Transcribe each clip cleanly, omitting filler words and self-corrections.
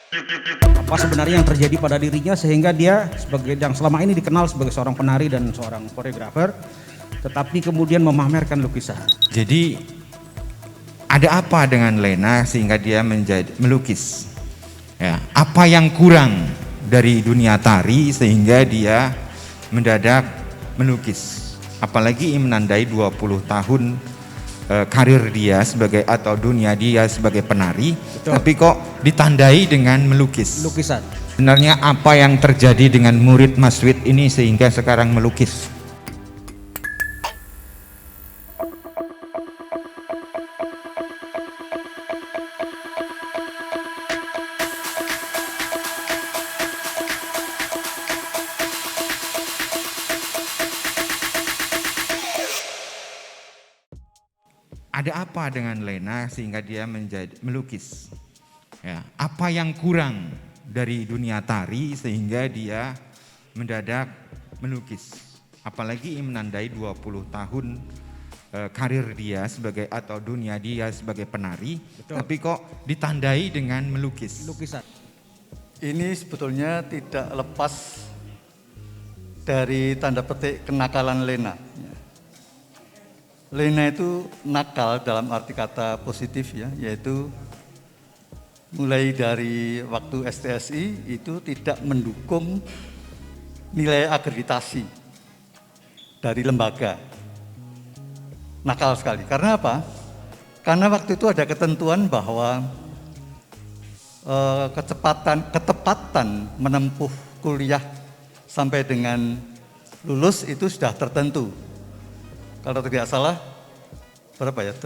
Apa sebenarnya yang terjadi pada dirinya sehingga dia sebagai yang selama ini dikenal sebagai seorang penari dan seorang koreografer, tetapi kemudian memamerkan lukisan. Jadi ada apa dengan Lena sehingga dia menjadi melukis? Ya, apa yang kurang dari dunia tari sehingga dia mendadak melukis? Apalagi menandai 20 tahun karir dia sebagai atau dunia dia sebagai penari. Betul. Tapi kok ditandai dengan melukis. Lukisan. Sebenarnya apa yang terjadi dengan murid Mas Wid ini sehingga sekarang melukis? Ada apa dengan Lena sehingga dia menjadi melukis? Ya, apa yang kurang dari dunia tari sehingga dia mendadak melukis? Apalagi menandai 20 tahun karir dia sebagai atau dunia dia sebagai penari. Betul. Tapi kok ditandai dengan melukis? Lukisan. Ini sebetulnya tidak lepas dari tanda petik kenakalan Lena. Lena itu nakal dalam arti kata positif ya, yaitu mulai dari waktu STSI itu tidak mendukung nilai akreditasi dari lembaga. Nakal sekali. Karena apa? Karena waktu itu ada ketentuan bahwa ketepatan menempuh kuliah sampai dengan lulus itu sudah tertentu. Kalau tidak salah berapa ya? 6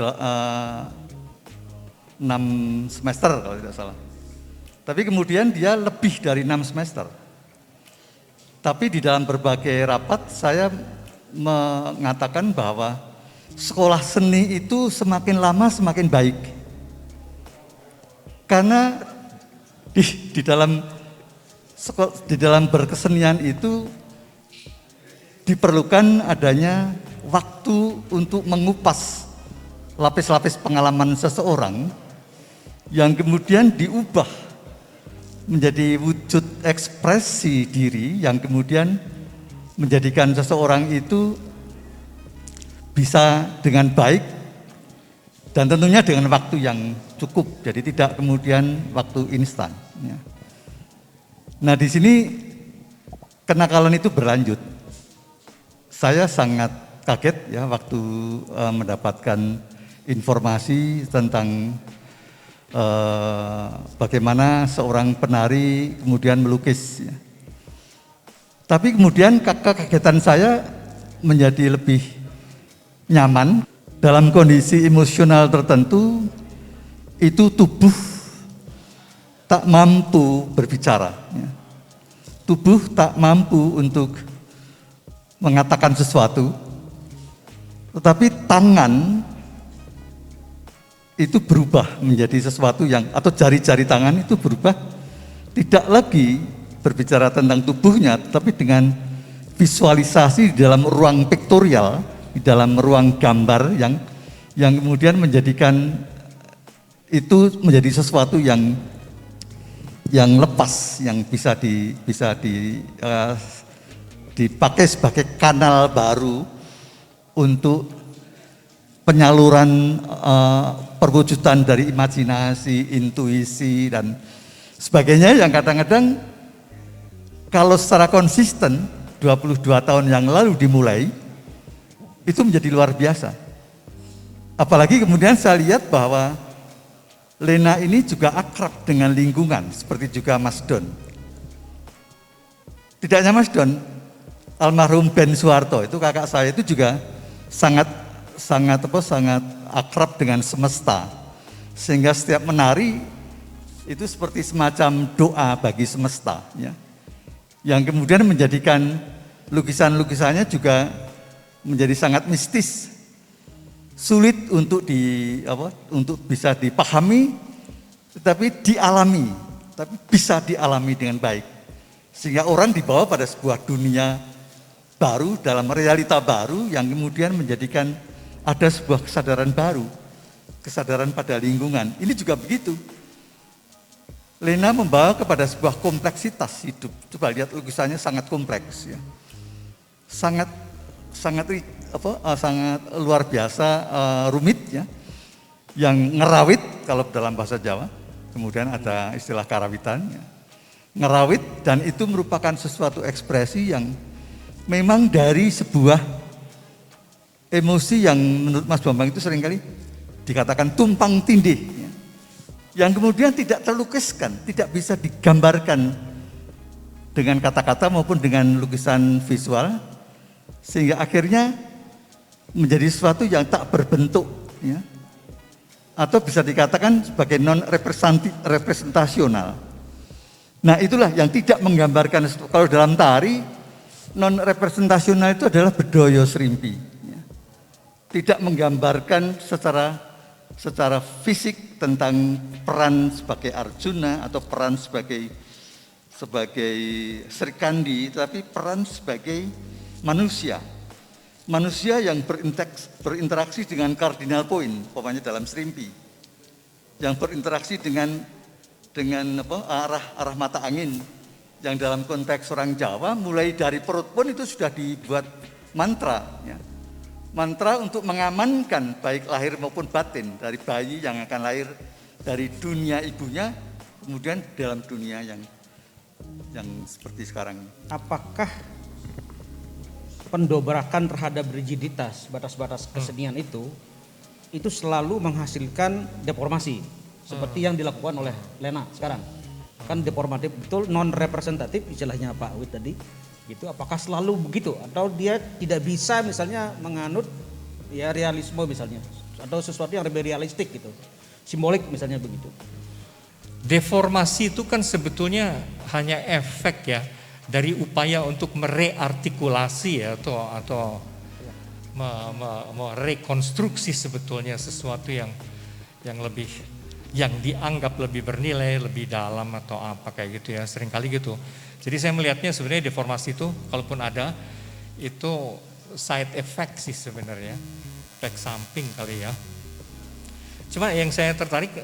semester kalau tidak salah. Tapi kemudian dia lebih dari 6 semester. Tapi di dalam berbagai rapat saya mengatakan bahwa sekolah seni itu semakin lama semakin baik. Karena di dalam berkesenian itu diperlukan adanya waktu untuk mengupas lapis-lapis pengalaman seseorang yang kemudian diubah menjadi wujud ekspresi diri yang kemudian menjadikan seseorang itu bisa dengan baik dan tentunya dengan waktu yang cukup, jadi tidak kemudian waktu instan. Nah di sini kenakalan itu berlanjut. Saya sangat kaget ya waktu mendapatkan informasi tentang bagaimana seorang penari kemudian melukis. Ya. Tapi kemudian kekagetan saya menjadi lebih nyaman dalam kondisi emosional tertentu, itu tubuh tak mampu berbicara. Ya. Tubuh tak mampu untuk mengatakan sesuatu, tetapi tangan itu berubah menjadi sesuatu yang, atau jari-jari tangan itu berubah, tidak lagi berbicara tentang tubuhnya, tetapi dengan visualisasi di dalam ruang piktorial, di dalam ruang gambar yang kemudian menjadikan itu menjadi sesuatu yang lepas, yang bisa dipakai sebagai kanal baru untuk penyaluran perwujudan dari imajinasi, intuisi dan sebagainya yang kadang-kadang kalau secara konsisten 22 tahun yang lalu dimulai itu menjadi luar biasa. Apalagi kemudian saya lihat bahwa Lena ini juga akrab dengan lingkungan seperti juga Mas Don. Tidak hanya Mas Don, almarhum Ben Soeharto itu kakak saya itu juga sangat akrab dengan semesta, sehingga setiap menari itu seperti semacam doa bagi semesta, ya. Yang kemudian menjadikan lukisan-lukisannya juga menjadi sangat mistis, sulit untuk bisa dipahami, tetapi dialami, tapi bisa dialami dengan baik, sehingga orang dibawa pada sebuah dunia baru dalam realita baru yang kemudian menjadikan ada sebuah kesadaran baru, kesadaran pada lingkungan. Ini juga begitu. Lena membawa kepada sebuah kompleksitas hidup. Coba lihat lukisannya sangat kompleks ya. Sangat luar biasa rumit ya. Yang ngerawit kalau dalam bahasa Jawa. Kemudian ada istilah karawitan ya. Ngerawit, dan itu merupakan sesuatu ekspresi yang memang dari sebuah emosi yang menurut Mas Bambang itu seringkali dikatakan tumpang tindih ya. Yang kemudian tidak terlukiskan, tidak bisa digambarkan dengan kata-kata maupun dengan lukisan visual, sehingga akhirnya menjadi sesuatu yang tak berbentuk ya. Atau bisa dikatakan sebagai non-representasional. Nah itulah yang tidak menggambarkan. Kalau dalam tari, non-representasional itu adalah bedoyo Srimpi ya. Tidak menggambarkan secara fisik tentang peran sebagai Arjuna atau peran sebagai Srikandi, tapi peran sebagai manusia yang berinteraksi dengan cardinal point, umpamanya dalam Srimpi, yang berinteraksi dengan arah mata angin, yang dalam konteks orang Jawa mulai dari perut pun itu sudah dibuat mantra ya. Mantra untuk mengamankan baik lahir maupun batin dari bayi yang akan lahir dari dunia ibunya kemudian dalam dunia yang seperti sekarang. Apakah pendobrakan terhadap rigiditas batas-batas kesenian itu selalu menghasilkan deformasi seperti yang dilakukan oleh Lena sekarang? Kan deformatif betul, non representatif istilahnya Pak Wid tadi. Gitu, apakah selalu begitu atau dia tidak bisa misalnya menganut ya realisme misalnya atau sesuatu yang lebih realistik gitu, simbolik misalnya begitu? Deformasi itu kan sebetulnya hanya efek ya dari upaya untuk mereartikulasi ya, atau merekonstruksi sebetulnya sesuatu yang dianggap lebih bernilai, lebih dalam atau apa kayak gitu ya, seringkali gitu. Jadi saya melihatnya sebenarnya deformasi itu kalaupun ada itu side effect sih sebenarnya, efek samping kali ya. Cuma yang saya tertarik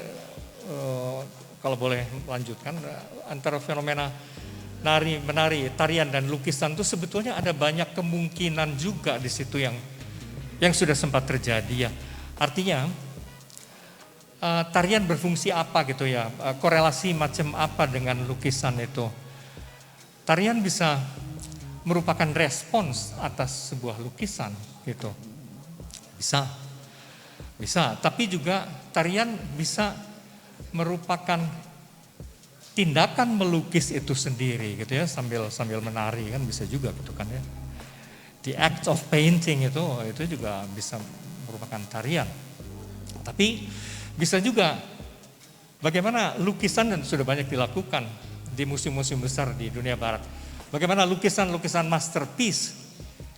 kalau boleh lanjutkan antara fenomena menari, tarian dan lukisan itu sebetulnya ada banyak kemungkinan juga di situ yang sudah sempat terjadi ya. Artinya tarian berfungsi apa gitu ya, korelasi macam apa dengan lukisan itu. Tarian bisa merupakan respons atas sebuah lukisan gitu. Bisa, tapi juga tarian bisa merupakan tindakan melukis itu sendiri gitu ya, sambil menari kan bisa juga gitu kan ya. The act of painting itu juga bisa merupakan tarian. Tapi bisa juga bagaimana lukisan dan sudah banyak dilakukan di museum-museum besar di dunia barat. Bagaimana lukisan-lukisan masterpiece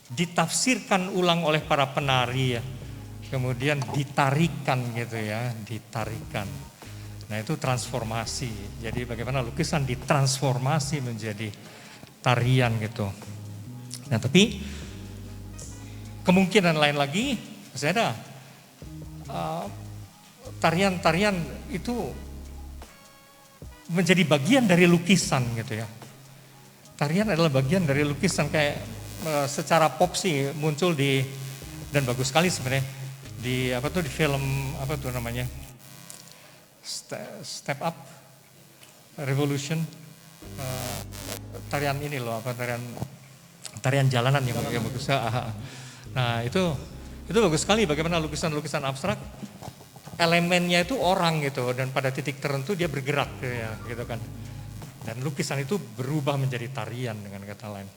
ditafsirkan ulang oleh para penari ya. Kemudian ditarikan gitu ya, ditarikan. Nah itu transformasi. Jadi bagaimana lukisan ditransformasi menjadi tarian gitu. Nah tapi kemungkinan lain lagi, saya ada tarian-tarian itu menjadi bagian dari lukisan gitu ya. Tarian adalah bagian dari lukisan, kayak secara pop sih muncul dan bagus sekali sebenarnya di di film namanya Step Up Revolution, tarian ini loh tarian jalanan yang bagus. Nah itu bagus sekali bagaimana lukisan-lukisan abstrak elemennya itu orang gitu, dan pada titik tertentu dia bergerak ya gitu kan, dan lukisan itu berubah menjadi tarian dengan kata lain.